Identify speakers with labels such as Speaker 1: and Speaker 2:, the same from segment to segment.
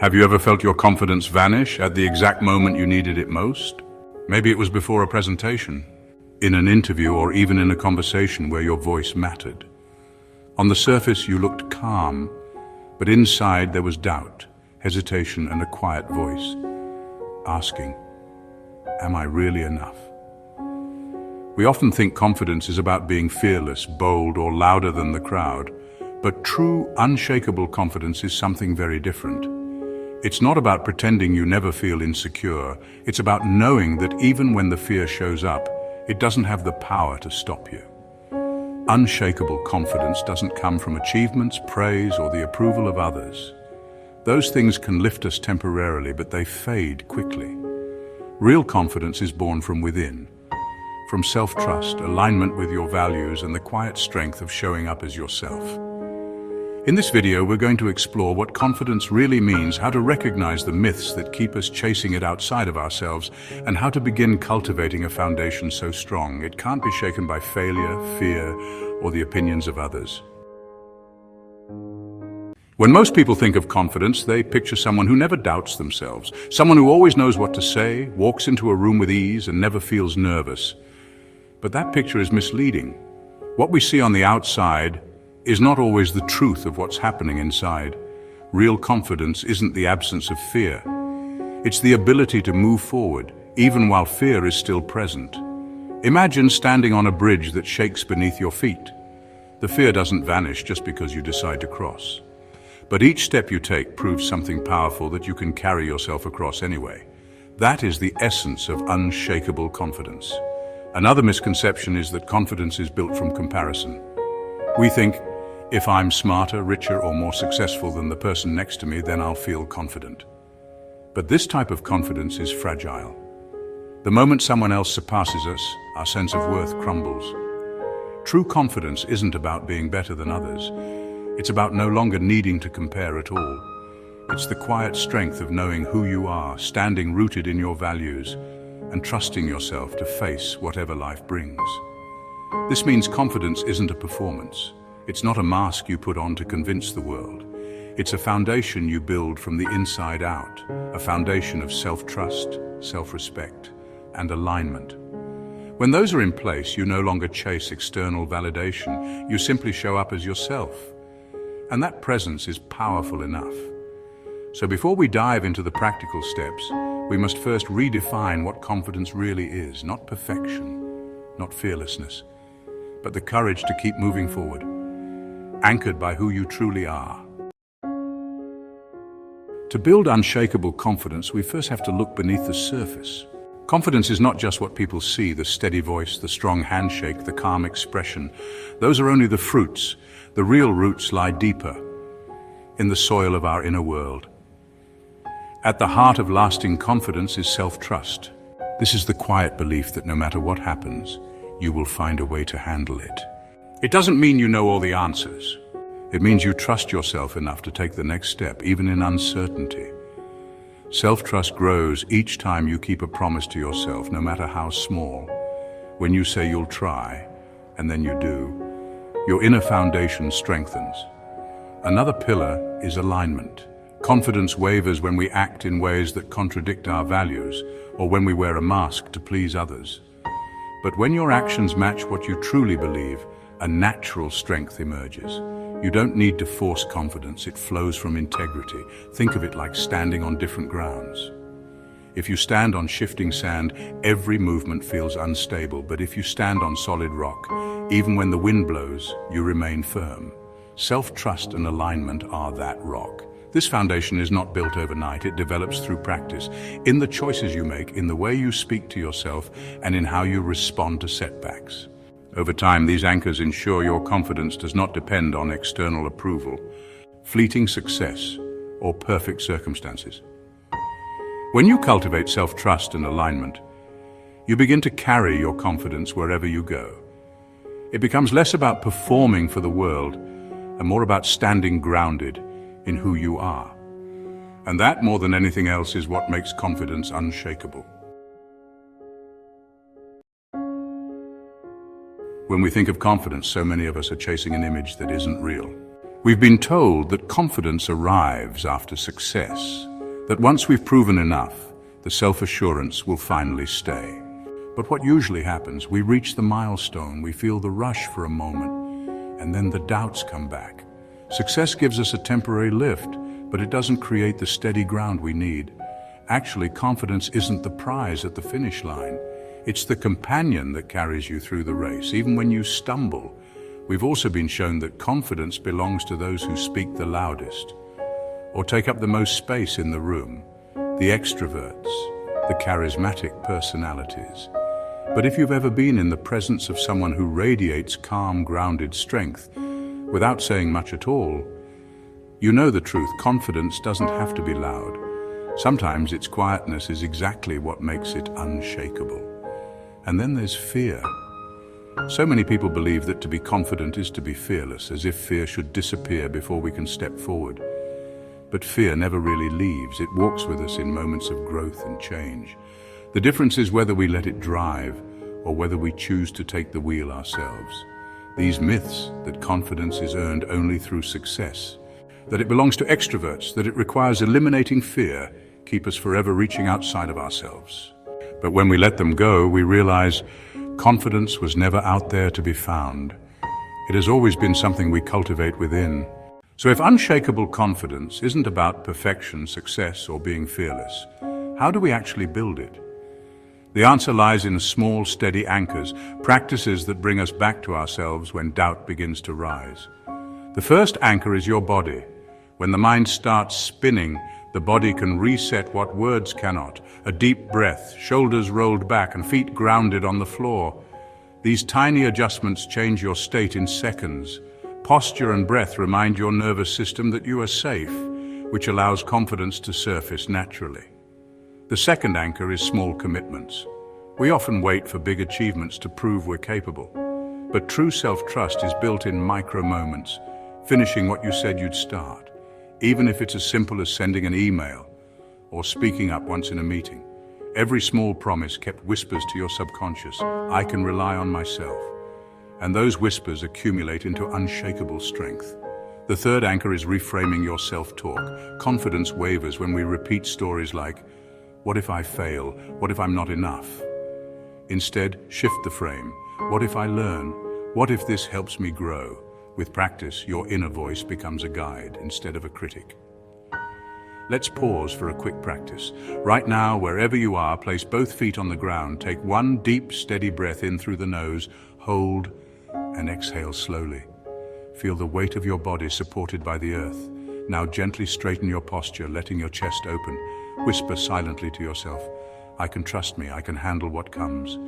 Speaker 1: Have you ever felt your confidence vanish at the exact moment you needed it most? Maybe it was before a presentation, in an interview, or even in a conversation where your voice mattered. On the surface, you looked calm, but inside there was doubt, hesitation, and a quiet voice asking, "Am I really enough?" We often think confidence is about being fearless, bold, or louder than the crowd, but true, unshakable confidence is something very different. It's not about pretending you never feel insecure. It's about knowing that even when the fear shows up, it doesn't have the power to stop you. Unshakable confidence doesn't come from achievements, praise, or the approval of others. Those things can lift us temporarily, but they fade quickly. Real confidence is born from within, from self-trust, alignment with your values, and the quiet strength of showing up as yourself. In this video, we're going to explore what confidence really means, how to recognize the myths that keep us chasing it outside of ourselves, and how to begin cultivating a foundation so strong it can't be shaken by failure, fear, or the opinions of others. When most people think of confidence, they picture someone who never doubts themselves, someone who always knows what to say, walks into a room with ease, and never feels nervous. But that picture is misleading. What we see on the outside is not always the truth of what's happening inside. Real confidence isn't the absence of fear. It's the ability to move forward, even while fear is still present. Imagine standing on a bridge that shakes beneath your feet. The fear doesn't vanish just because you decide to cross. But each step you take proves something powerful that you can carry yourself across anyway. That is the essence of unshakable confidence. Another misconception is that confidence is built from comparison. We think, if I'm smarter, richer, or more successful than the person next to me, then I'll feel confident. But this type of confidence is fragile. The moment someone else surpasses us, our sense of worth crumbles. True confidence isn't about being better than others. It's about no longer needing to compare at all. It's the quiet strength of knowing who you are, standing rooted in your values, and trusting yourself to face whatever life brings. This means confidence isn't a performance. It's not a mask you put on to convince the world. It's a foundation you build from the inside out, a foundation of self-trust, self-respect, and alignment. When those are in place, you no longer chase external validation. You simply show up as yourself. And that presence is powerful enough. So before we dive into the practical steps, we must first redefine what confidence really is. Not perfection, not fearlessness, but the courage to keep moving forward, anchored by who you truly are. To build unshakable confidence, we first have to look beneath the surface. Confidence is not just what people see, the steady voice, the strong handshake, the calm expression. Those are only the fruits. The real roots lie deeper, in the soil of our inner world. At the heart of lasting confidence is self-trust. This is the quiet belief that no matter what happens, you will find a way to handle it. It doesn't mean you know all the answers. It means you trust yourself enough to take the next step, even in uncertainty. Self-trust grows each time you keep a promise to yourself, no matter how small. When you say you'll try, and then you do, your inner foundation strengthens. Another pillar is alignment. Confidence wavers when we act in ways that contradict our values, or when we wear a mask to please others. But when your actions match what you truly believe, a natural strength emerges. You don't need to force confidence, it flows from integrity. Think of it like standing on different grounds. If you stand on shifting sand, every movement feels unstable, but if you stand on solid rock, even when the wind blows, you remain firm. Self-trust and alignment are that rock. This foundation is not built overnight, it develops through practice, in the choices you make, in the way you speak to yourself, and in how you respond to setbacks. Over time, these anchors ensure your confidence does not depend on external approval, fleeting success, or perfect circumstances. When you cultivate self-trust and alignment, you begin to carry your confidence wherever you go. It becomes less about performing for the world and more about standing grounded in who you are. And that, more than anything else, is what makes confidence unshakable. When we think of confidence, so many of us are chasing an image that isn't real. We've been told that confidence arrives after success, that once we've proven enough, the self-assurance will finally stay. But what usually happens, we reach the milestone, we feel the rush for a moment, and then the doubts come back. Success gives us a temporary lift, but it doesn't create the steady ground we need. Actually, confidence isn't the prize at the finish line. It's the companion that carries you through the race, even when you stumble. We've also been shown that confidence belongs to those who speak the loudest, or take up the most space in the room, the extroverts, the charismatic personalities. But if you've ever been in the presence of someone who radiates calm, grounded strength, without saying much at all, you know the truth. Confidence doesn't have to be loud. Sometimes its quietness is exactly what makes it unshakable. And then there's fear. So many people believe that to be confident is to be fearless, as if fear should disappear before we can step forward. But fear never really leaves. It walks with us in moments of growth and change. The difference is whether we let it drive or whether we choose to take the wheel ourselves. These myths that confidence is earned only through success, that it belongs to extroverts, that it requires eliminating fear, keep us forever reaching outside of ourselves. But when we let them go, we realize confidence was never out there to be found. It has always been something we cultivate within. So if unshakable confidence isn't about perfection, success, or being fearless, how do we actually build it? The answer lies in small, steady anchors, practices that bring us back to ourselves when doubt begins to rise. The first anchor is your body. When the mind starts spinning, the body can reset what words cannot. A deep breath, shoulders rolled back and feet grounded on the floor. These tiny adjustments change your state in seconds. Posture and breath remind your nervous system that you are safe, which allows confidence to surface naturally. The second anchor is small commitments. We often wait for big achievements to prove we're capable. But true self-trust is built in micro moments, finishing what you said you'd start. Even if it's as simple as sending an email or speaking up once in a meeting. Every small promise kept whispers to your subconscious, I can rely on myself. And those whispers accumulate into unshakable strength. The third anchor is reframing your self-talk. Confidence wavers when we repeat stories like, what if I fail? What if I'm not enough? Instead, shift the frame. What if I learn? What if this helps me grow? With practice, your inner voice becomes a guide instead of a critic. Let's pause for a quick practice. Right now, wherever you are, place both feet on the ground. Take one deep, steady breath in through the nose, hold, and exhale slowly. Feel the weight of your body supported by the earth. Now gently straighten your posture, letting your chest open. Whisper silently to yourself, I can trust me, I can handle what comes.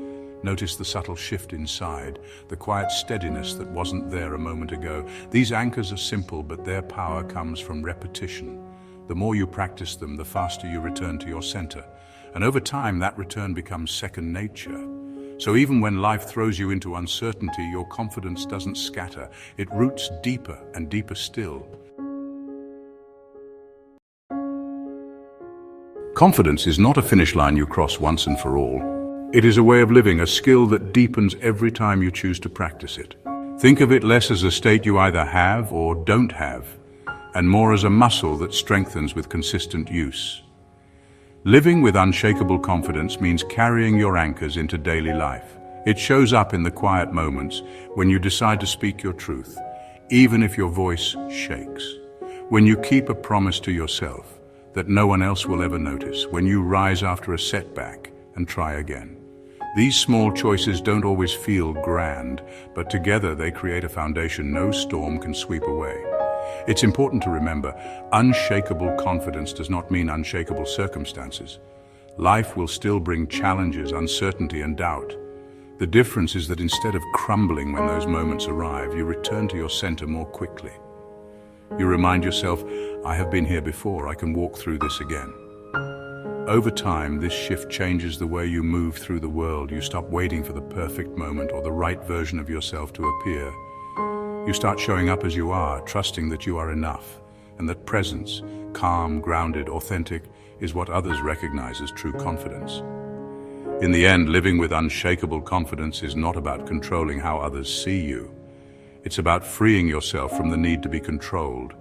Speaker 1: Notice the subtle shift inside, the quiet steadiness that wasn't there a moment ago. These anchors are simple, but their power comes from repetition. The more you practice them, the faster you return to your center. And over time, that return becomes second nature. So even when life throws you into uncertainty, your confidence doesn't scatter. It roots deeper and deeper still. Confidence is not a finish line you cross once and for all. It is a way of living, a skill that deepens every time you choose to practice it. Think of it less as a state you either have or don't have, and more as a muscle that strengthens with consistent use. Living with unshakable confidence means carrying your anchors into daily life. It shows up in the quiet moments when you decide to speak your truth, even if your voice shakes. When you keep a promise to yourself that no one else will ever notice, when you rise after a setback and try again. These small choices don't always feel grand, but together they create a foundation no storm can sweep away. It's important to remember, unshakable confidence does not mean unshakable circumstances. Life will still bring challenges, uncertainty, and doubt. The difference is that instead of crumbling when those moments arrive, you return to your center more quickly. You remind yourself, I have been here before, I can walk through this again. Over time, this shift changes the way you move through the world. You stop waiting for the perfect moment or the right version of yourself to appear. You start showing up as you are, trusting that you are enough, and that presence, calm, grounded, authentic, is what others recognize as true confidence. In the end, living with unshakable confidence is not about controlling how others see you. It's about freeing yourself from the need to be controlled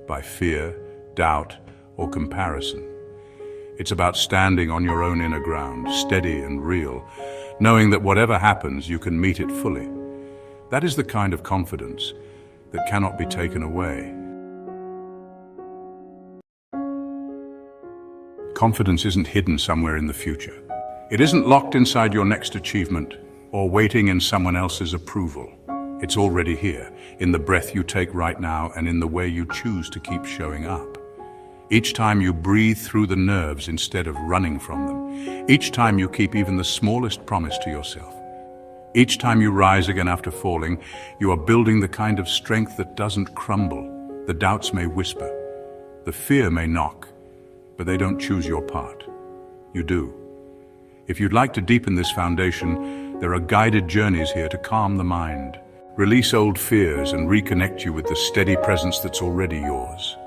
Speaker 1: by fear, doubt, or comparison. It's about standing on your own inner ground, steady and real, knowing that whatever happens, you can meet it fully. That is the kind of confidence that cannot be taken away. Confidence isn't hidden somewhere in the future. It isn't locked inside your next achievement or waiting in someone else's approval. It's already here, in the breath you take right now and in the way you choose to keep showing up. Each time you breathe through the nerves instead of running from them. Each time you keep even the smallest promise to yourself. Each time you rise again after falling, you are building the kind of strength that doesn't crumble. The doubts may whisper, the fear may knock, but they don't choose your part. You do. If you'd like to deepen this foundation, there are guided journeys here to calm the mind, release old fears, and reconnect you with the steady presence that's already yours.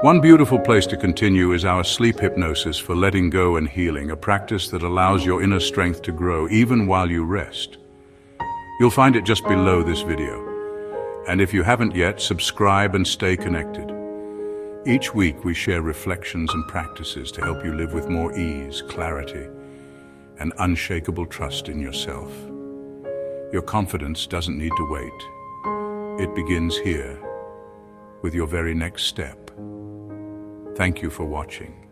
Speaker 1: One beautiful place to continue is our sleep hypnosis for letting go and healing, a practice that allows your inner strength to grow even while you rest. You'll find it just below this video. And if you haven't yet, subscribe and stay connected. Each week we share reflections and practices to help you live with more ease, clarity, and unshakable trust in yourself. Your confidence doesn't need to wait. It begins here, with your very next step. Thank you for watching.